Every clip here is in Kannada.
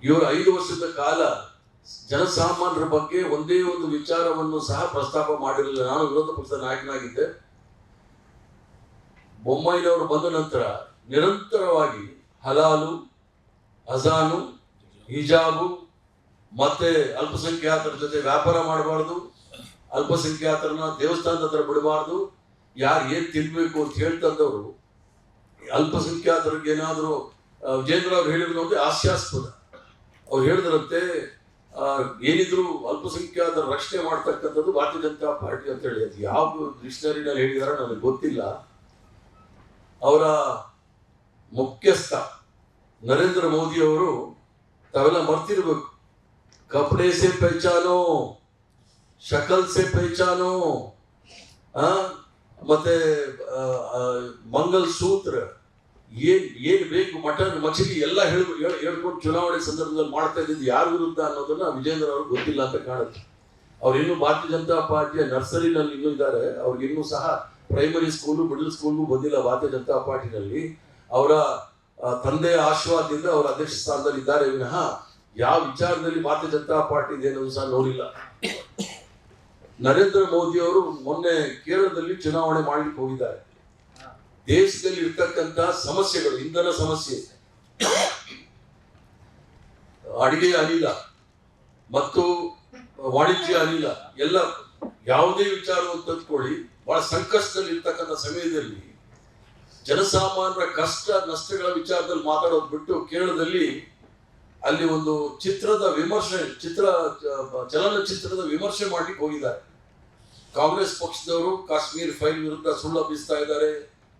ಇವರು 5 ವರ್ಷದ ಕಾಲ ಜನಸಾಮಾನ್ಯರ ಬಗ್ಗೆ ಒಂದೇ ಒಂದು ವಿಚಾರವನ್ನು ಸಹ ಪ್ರಸ್ತಾಪ ಮಾಡಿರಲಿಲ್ಲ. ನಾನು ವಿರೋಧ ಪಕ್ಷದ ನಾಯಕನಾಗಿದ್ದೆ. ಬೊಮ್ಮಾಯಿನವರು ಬಂದ ನಂತರ ನಿರಂತರವಾಗಿ ಹಲಾಲು, ಅಜಾನು, ಹಿಜಾಬು, ಮತ್ತೆ ಅಲ್ಪಸಂಖ್ಯಾತರ ಜೊತೆ ವ್ಯಾಪಾರ ಮಾಡಬಾರ್ದು, ಅಲ್ಪಸಂಖ್ಯಾತರನ್ನ ದೇವಸ್ಥಾನದ ಹತ್ರ ಬಿಡಬಾರ್ದು, ಯಾರು ಏನ್ ತಿನ್ಬೇಕು ಅಂತ ಹೇಳ್ತಂದವರು ಅಲ್ಪಸಂಖ್ಯಾತರಿಗೆ ಏನಾದ್ರು ವಿಜೇಂದ್ರ ಅವ್ರು ಹೇಳಿದ್ರು ಅಂದ್ರೆ ಹಾಸ್ಯಾಸ್ಪದ. ಅವ್ರು ಹೇಳಿದ್ರಂತೆ ಏನಿದ್ರು ಅಲ್ಪಸಂಖ್ಯಾತರ ರಕ್ಷಣೆ ಮಾಡ್ತಕ್ಕಂಥದ್ದು ಭಾರತೀಯ ಜನತಾ ಪಾರ್ಟಿ ಅಂತ ಹೇಳಿ. ಅದು ಯಾವ ಡಿಕ್ಷನರಿನಲ್ಲಿ ಹೇಳಿದಾರೋ ನನಗೆ ಗೊತ್ತಿಲ್ಲ. ಅವರ ಮುಖ್ಯಸ್ಥ ನರೇಂದ್ರ ಮೋದಿ ಅವರು ತಾವೆಲ್ಲ ಮರ್ತಿರ್ಬೇಕು, ಕಪಡೆ ಸೆ ಪಹಚಾನೋ, ಶಕಲ್ ಸೆ ಪಹಚಾನೋ, ಮತ್ತೆ ಮಂಗಲ್ ಸೂತ್ರ, ಏನ್ ಬೇಕು, ಮಟನ್, ಮछली ಎಲ್ಲ ಹೇಳ್ಕೊಂಡು ಚುನಾವಣೆ ಸಂದರ್ಭದಲ್ಲಿ ಮಾಡ್ತಾ ಇದ್ದಿದ್ದು ಯಾರ ವಿರುದ್ಧ ಅನ್ನೋದನ್ನ ವಿಜೇಂದ್ರ ಅವ್ರಿಗೆ ಗೊತ್ತಿಲ್ಲ ಅಂತ ಕಾಣುತ್ತೆ. ಅವ್ರು ಇನ್ನೂ ಭಾರತೀಯ ಜನತಾ ಪಾರ್ಟಿಯ ನರ್ಸರಿನಲ್ಲಿ ಇನ್ನೂ ಇದ್ದಾರೆ. ಅವ್ರಿಗೆ ಇನ್ನೂ ಸಹ ಪ್ರೈಮರಿ ಸ್ಕೂಲು, ಮಿಡಲ್ ಸ್ಕೂಲ್ಗೂ ಬಂದಿಲ್ಲ ಭಾರತೀಯ ಜನತಾ ಪಾರ್ಟಿನಲ್ಲಿ. ಅವರ ತಂದೆಯ ಆಶೀರ್ವಾದದಿಂದ ಅವರ ಅಧ್ಯಕ್ಷ ಸ್ಥಾನದಲ್ಲಿ ಇದ್ದಾರೆ ವಿನಃ ಯಾವ ವಿಚಾರದಲ್ಲಿ ಭಾರತೀಯ ಜನತಾ ಪಾರ್ಟಿ ಇದೆ ಅನ್ನೋದು ಸಹ ನೋಡಿಲ್ಲ. ನರೇಂದ್ರ ಮೋದಿ ಅವರು ಮೊನ್ನೆ ಕೇರಳದಲ್ಲಿ ಚುನಾವಣೆ ಮಾಡಲಿಕ್ಕೆ ಹೋಗಿದ್ದಾರೆ. ದೇಶದಲ್ಲಿ ಇರ್ತಕ್ಕಂಥ ಸಮಸ್ಯೆಗಳು, ಇಂಧನ ಸಮಸ್ಯೆ, ಅಡಿಗೆ ಅನಿಲ ಮತ್ತು ವಾಣಿಜ್ಯ ಅನಿಲ, ಎಲ್ಲ ಯಾವುದೇ ವಿಚಾರವನ್ನು ತಂದುಕೊಳ್ಳಿ ಬಹಳ ಸಂಕಷ್ಟದಲ್ಲಿ ಇರ್ತಕ್ಕಂಥ ಸಮಯದಲ್ಲಿ ಜನಸಾಮಾನ್ಯರ ಕಷ್ಟ ನಷ್ಟಗಳ ವಿಚಾರದಲ್ಲಿ ಮಾತಾಡೋದು ಬಿಟ್ಟು ಕೇರಳದಲ್ಲಿ ಅಲ್ಲಿ ಒಂದು ಚಿತ್ರದ ವಿಮರ್ಶೆ, ಚಲನಚಿತ್ರದ ವಿಮರ್ಶೆ ಮಾಡ್ಲಿಕ್ಕೆ ಹೋಗಿದ್ದಾರೆ. ಕಾಂಗ್ರೆಸ್ ಪಕ್ಷದವರು ಕಾಶ್ಮೀರ್ ಫೈಲ್ ವಿರುದ್ಧ ಸುಳ್ಳು ಹಬ್ಬಿಸ್ತಾ ಇದ್ದಾರೆ,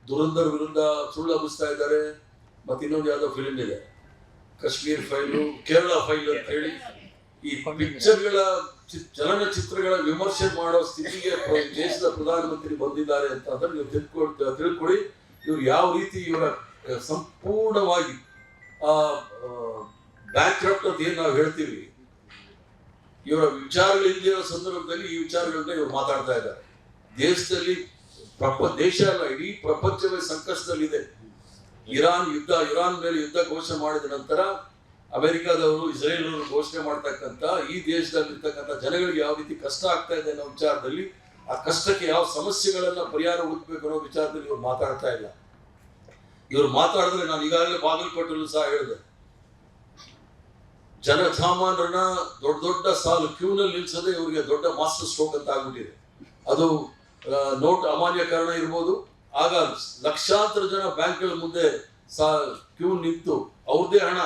ದುರಂಧರ್ ವಿರುದ್ಧ ಸುಳ್ಳು ಹಬ್ಬಿಸ್ತಾ ಇದ್ದಾರೆ, ಮತ್ತೆ ಇನ್ನೊಂದು ಯಾವ್ದೋ ಫಿಲ್ಮ್ ಇದೆ ಕಾಶ್ಮೀರ್ ಫೈಲು, ಕೇರಳ ಫೈಲ್ ಅಂತ ಹೇಳಿ. ಈ ಪಿಕ್ಚರ್ಗಳ ಚಲನಚಿತ್ರಗಳ ವಿಮರ್ಶೆ ಮಾಡೋ ಸ್ಥಿತಿಗೆ ದೇಶದ ಪ್ರಧಾನಮಂತ್ರಿ ಬಂದಿದ್ದಾರೆ ಅಂತ ಅಂದ್ರೆ ನೀವು ತಿಳ್ಕೊಳ್ಳಿ. ಇವ್ರು ಯಾವ ರೀತಿ ಇವರ ಸಂಪೂರ್ಣವಾಗಿ ಬ್ಯಾಂಕ್ರಪ್ಟ್ ಅಂತ ಏನ್ ನಾವು ಹೇಳ್ತೀವಿ, ಇವರ ವಿಚಾರಗಳಿಲ್ಲದಿರೋ ಸಂದರ್ಭದಲ್ಲಿ ಈ ವಿಚಾರಗಳನ್ನ ಇವರು ಮಾತಾಡ್ತಾ ಇದ್ದಾರೆ. ದೇಶದಲ್ಲಿ ದೇಶ ಅಲ್ಲ, ಇಡೀ ಪ್ರಪಂಚವೇ ಸಂಕಷ್ಟದಲ್ಲಿದೆ. ಇರಾನ್ ಮೇಲೆ ಯುದ್ಧ ಘೋಷಣೆ ಮಾಡಿದ ನಂತರ ಅಮೆರಿಕಾದವರು, ಇಸ್ರೇಲ್ ಅವರು ಘೋಷಣೆ ಮಾಡ್ತಕ್ಕಂಥ ಈ ದೇಶದಲ್ಲಿ ಇರ್ತಕ್ಕಂಥ ಜನಗಳಿಗೆ ಯಾವ ರೀತಿ ಕಷ್ಟ ಆಗ್ತಾ ಇದೆ ಅನ್ನೋ ವಿಚಾರದಲ್ಲಿ, ಆ ಕಷ್ಟಕ್ಕೆ ಯಾವ ಸಮಸ್ಯೆಗಳನ್ನ ಪರಿಹಾರ ಹುಡುಕಬೇಕು ಅನ್ನೋ ವಿಚಾರದಲ್ಲಿ ಇವ್ರು ಮಾತಾಡ್ತಾ ಇಲ್ಲ. ಇವ್ರು ಮಾತಾಡಿದ್ರೆ, ನಾನು ಈಗಾಗಲೇ ಬಾಗಲಕೋಟೆಯಲ್ಲೂ ಸಹ ಹೇಳಿದೆ, ಜನಸಾಮಾನ್ಯರನ್ನ ದೊಡ್ಡ ಸಾಲು ಕ್ಯೂನಲ್ಲಿ ನಿಲ್ಸದೆ ಇವರಿಗೆ ದೊಡ್ಡ ಮಾಸ್ಟರ್ ಸ್ಟ್ರೋಕ್ ಅಂತ ಆಗ್ಬಿಟ್ಟಿದೆ. ಅದು ನೋಟ್ ಅಮಾನ್ಯೀಕರಣ ಇರ್ಬೋದು. ಆಗ ಲಕ್ಷಾಂತರ ಜನ ಬ್ಯಾಂಕ್ಗಳ ಮುಂದೆ ಕ್ಯೂ ನಿಂತು ಅವ್ರದೇ ಹಣ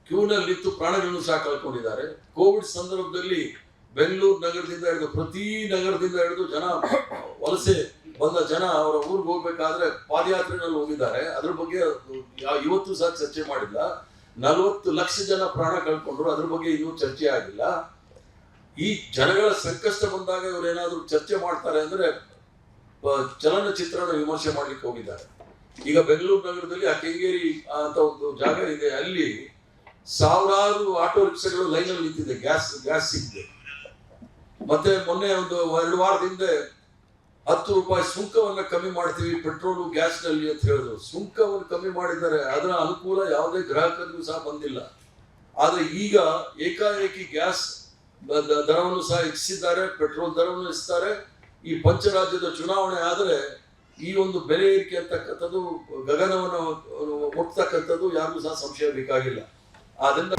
ಕ್ಯೂನಲ್ಲಿ ನಿಂತು ಪ್ರಾಣಗಳನ್ನು ಸಹ ಕಳ್ಕೊಂಡಿದ್ದಾರೆ. ಕೋವಿಡ್ ಸಂದರ್ಭದಲ್ಲಿ ಬೆಂಗಳೂರು ನಗರದಿಂದ ಹಿಡಿದು ಪ್ರತಿ ನಗರದಿಂದ ಹಿಡಿದು ಜನ ವಲಸೆ ಬಂದ ಜನ ಅವರ ಊರಿಗೆ ಹೋಗ್ಬೇಕಾದ್ರೆ ಪಾದಯಾತ್ರೆನಲ್ಲಿ ಹೋಗಿದ್ದಾರೆ. ಅದ್ರ ಬಗ್ಗೆ ಇವತ್ತು ಸಹ ಚರ್ಚೆ ಮಾಡಿಲ್ಲ. 40 ಲಕ್ಷ ಜನ ಪ್ರಾಣ ಕಳ್ಕೊಂಡ್ರು, ಅದ್ರ ಬಗ್ಗೆ ಇನ್ನೂ ಚರ್ಚೆ ಆಗಿಲ್ಲ. ಈ ಜನಗಳ ಸಂಕಷ್ಟ ಬಂದಾಗ ಇವ್ರು ಏನಾದ್ರು ಚರ್ಚೆ ಮಾಡ್ತಾರೆ ಅಂದ್ರೆ ಚಲನಚಿತ್ರನ ವಿಮರ್ಶೆ ಮಾಡ್ಲಿಕ್ಕೆ ಹೋಗಿದ್ದಾರೆ. ಈಗ ಬೆಂಗಳೂರು ನಗರದಲ್ಲಿ ಆ ಕೆಂಗೇರಿ ಅಂತ ಒಂದು ಜಾಗ ಇದೆ, ಅಲ್ಲಿ ಸಾವಿರಾರು ಆಟೋ ರಿಕ್ಷಾಗಳು ಲೈನಲ್ಲಿ ನಿಂತಿದೆ, ಗ್ಯಾಸ್ ಸಿಕ್ಕಿದೆ. ಮತ್ತೆ ಮೊನ್ನೆ ಒಂದು 2 ವಾರದ ಹಿಂದೆ 10 ರೂಪಾಯಿ ಸುಂಕವನ್ನ ಕಮ್ಮಿ ಮಾಡ್ತೀವಿ ಪೆಟ್ರೋಲು ಗ್ಯಾಸ್ ನಲ್ಲಿ ಅಂತ ಹೇಳಿದ್ರು. ಸುಂಕವನ್ನು ಕಮ್ಮಿ ಮಾಡಿದ್ದಾರೆ, ಅದರ ಅನುಕೂಲ ಯಾವುದೇ ಗ್ರಾಹಕರಿಗೂ ಸಹ ಬಂದಿಲ್ಲ. ಆದ್ರೆ ಈಗ ಏಕಾಏಕಿ ಗ್ಯಾಸ್ ದರವನ್ನು ಸಹ ಹೆಚ್ಚಿಸಿದ್ದಾರೆ, ಪೆಟ್ರೋಲ್ ದರವನ್ನು ಹೆಚ್ಚಿಸ್ತಾರೆ. ಈ ಪಂಚರಾಜ್ಯದ ಚುನಾವಣೆ ಆದ್ರೆ ಈ ಒಂದು ಬೆಲೆ ಏರಿಕೆ ಅಂತಕ್ಕಂಥದ್ದು ಗಗನವನ್ನು ಮುಟ್ತಕ್ಕಂಥದ್ದು ಯಾರಿಗೂ ಸಹ ಸಂಶಯ ಬೇಕಾಗಿಲ್ಲ. ಆದ್ರಿಂದ